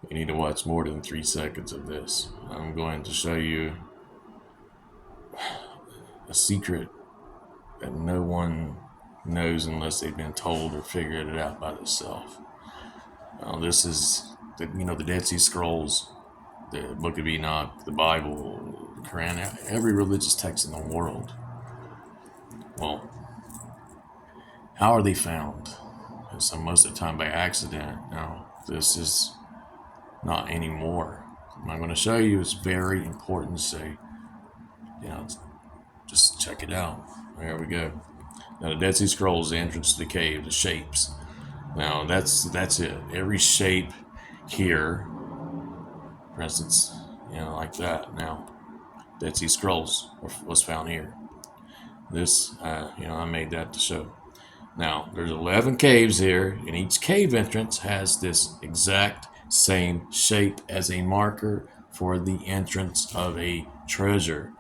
You need to watch more than 3 seconds of this. I'm going to show you a secret that no one knows unless they've been told or figured it out by themselves. This is the Dead Sea Scrolls, the Book of Enoch, the Bible, the Quran, every religious text in the world. Well, how are they found? So most of the time by accident. Now, this is not anymore. What I'm going to show you is very important to say, just check it out. There we go. Now, the Dead Sea Scrolls, the entrance to the cave, the shapes. Now, that's it. Every shape here, for instance, like that. Now, Dead Sea Scrolls was found here. This, I made that to show. Now, there's 11 caves here, and each cave entrance has this exact same shape as a marker for the entrance of a treasure.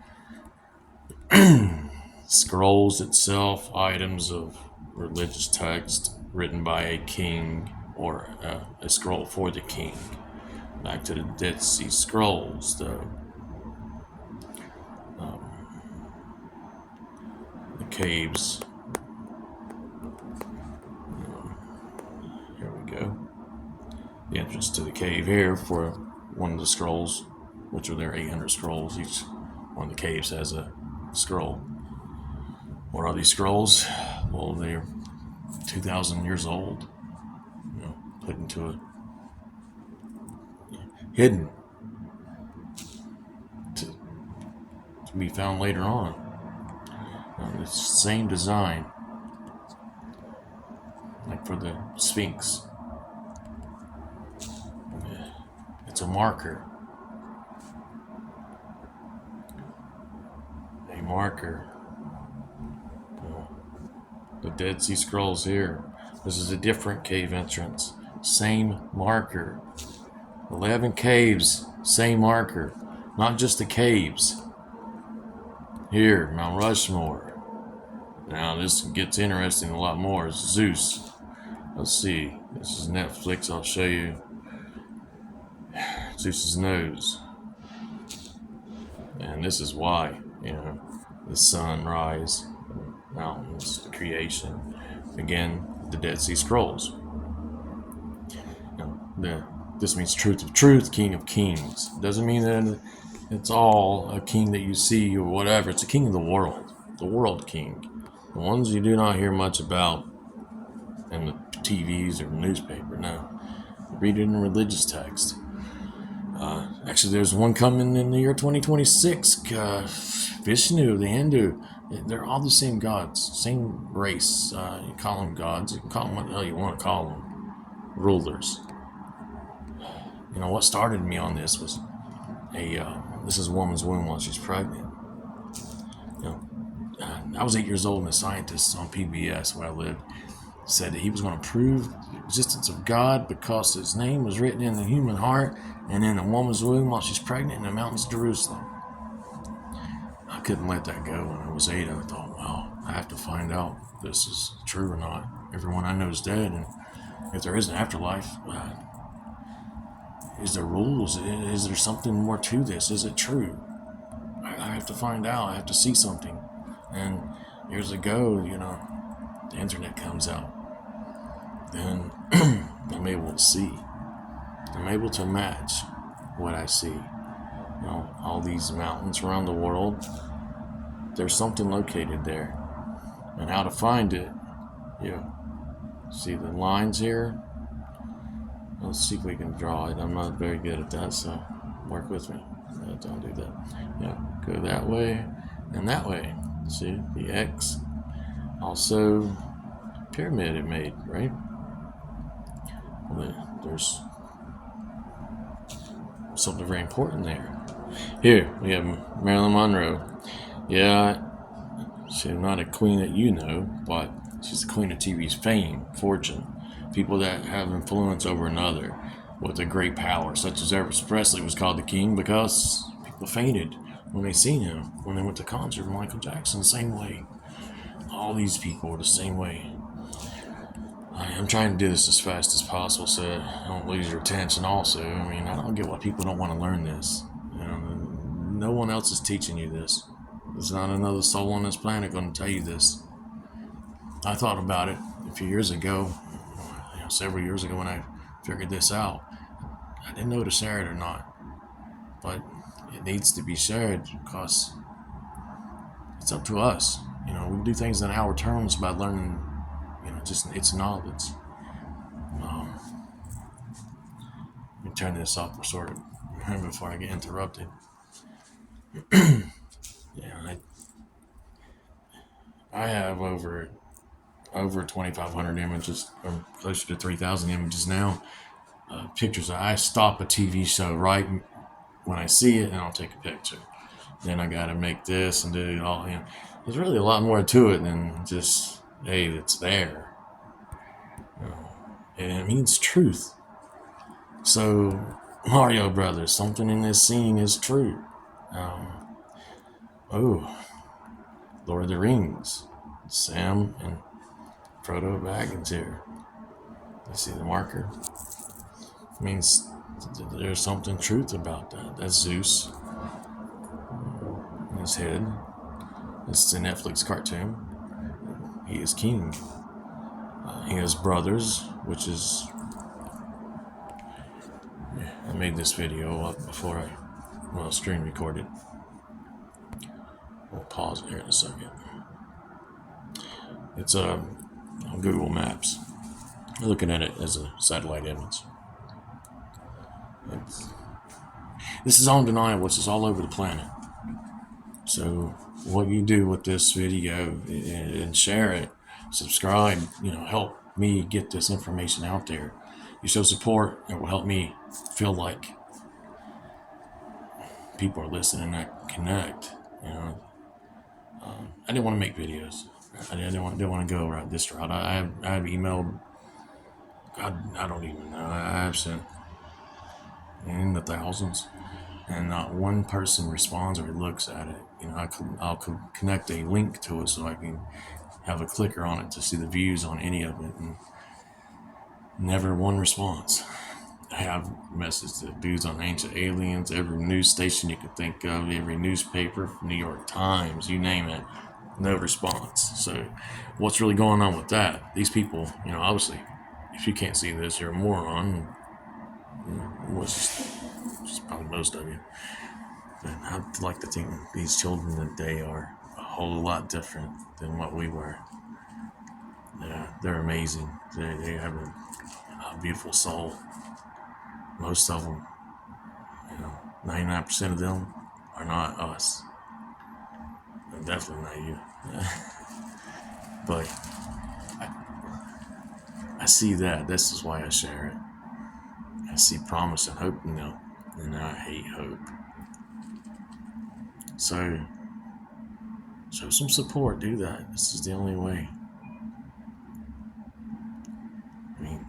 Scrolls itself, items of religious text written by a king or a scroll for the king. Back to the Dead Sea Scrolls, the caves. Here we go. The entrance to the cave here for one of the scrolls, which are there 800 scrolls. Each one of the caves has a scroll. What are these scrolls? Well, they're 2,000 years old. Put into a hidden to be found later on. It's the same design, like for the Sphinx. It's a marker. A marker. The Dead Sea Scrolls here. This is a different cave entrance. Same marker. 11 caves, same marker. Not just the caves. Here, Mount Rushmore. Now this gets interesting a lot more. It's Zeus. Let's see. This is Netflix. I'll show you Zeus's nose. And this is why, the sunrise, mountains, the creation. Again, the Dead Sea Scrolls. This means truth of truth, king of kings. Doesn't mean that it's all a king that you see or whatever. It's a king of the world king. The ones you do not hear much about in the TVs or newspaper. No, read it in religious text. Actually, there's one coming in the year 2026. Vishnu, the Hindu. They're all the same gods, same race. You call them gods. You can call them what the hell you want to call them. Rulers. What started me on this was this is a woman's womb while she's pregnant. I was 8 years old, and a scientist on PBS where I lived said that he was going to prove the existence of God because his name was written in the human heart and in a woman's womb while she's pregnant in the mountains of Jerusalem. I couldn't let that go. When I was 8, I thought, well, I have to find out if this is true or not. Everyone I know is dead, and if there is an afterlife, is there rules? Is there something more to this? Is it true? I have to find out. I have to see something. And years ago, the internet comes out. Then I'm able to see. I'm able to match what I see. All these mountains around the world, there's something located there. And how to find it, see the lines here? Let's see if we can draw it. I'm not very good at that, so work with me. Don't do that. Go that way and that way. See, the X. Also, pyramid it made, right? There's something very important there. Here, we have Marilyn Monroe. Yeah, she's not a queen that you know, but she's the queen of TV's fame, fortune. People that have influence over another with a great power, such as Elvis Presley was called the king because people fainted when they seen him, when they went to concert with Michael Jackson, the same way. All these people are the same way. I'm trying to do this as fast as possible so I don't lose your attention also. I mean, I don't get why people don't want to learn this. You know, no one else is teaching you this. There's not another soul on this planet going to tell you this. I thought about it a few years ago, several years ago when I figured this out. I didn't know to share it or not, but it needs to be shared because it's up to us. We can do things on our terms by learning, just it's knowledge. Let me turn this off before I get interrupted. Yeah, I have over 2,500 images, or closer to 3,000 images now. Pictures. I stop a TV show right when I see it, and I'll take a picture. Then I got to make this and do it all. There's really a lot more to it than just, hey, it's there. And it means truth. So, Mario Brothers, something in this scene is true. Lord of the Rings, Sam and Frodo Baggins here. You see the marker? It means there's something truth about that. That's Zeus in his head. It's a Netflix cartoon. He is king. He has brothers, which is... I made this video up before I screen recorded. We'll pause it here in a second. It's on Google Maps. We're looking at it as a satellite image. This is undeniable. This is all over the planet. So what you do with this video and share it, subscribe, help me get this information out there. You show support, it will help me feel like people are listening and I connect. I didn't want to make videos. I didn't want to go this route. I have emailed. God, I don't even know. I have sent in the thousands, and not one person responds or looks at it. I'll connect a link to it so I can have a clicker on it to see the views on any of it, and never one response. I have messages to dudes on ancient aliens, every news station you could think of, every newspaper, New York Times, you name it, no response. So what's really going on with that? These people, obviously, if you can't see this, you're a moron. Just probably most of you. But I'd like to think these children today are a whole lot different than what we were. Yeah, they're amazing. They have a beautiful soul. Most of them, 99% of them are not us. And definitely not you. But I see that. This is why I share it. I see promise and hope in them, and I hate hope. So, show some support. Do that. This is the only way. I mean,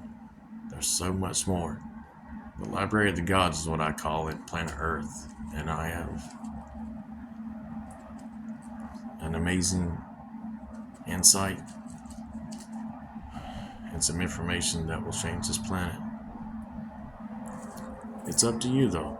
there's so much more. The Library of the Gods is what I call it, planet Earth. And I have an amazing insight and some information that will change this planet. It's up to you, though.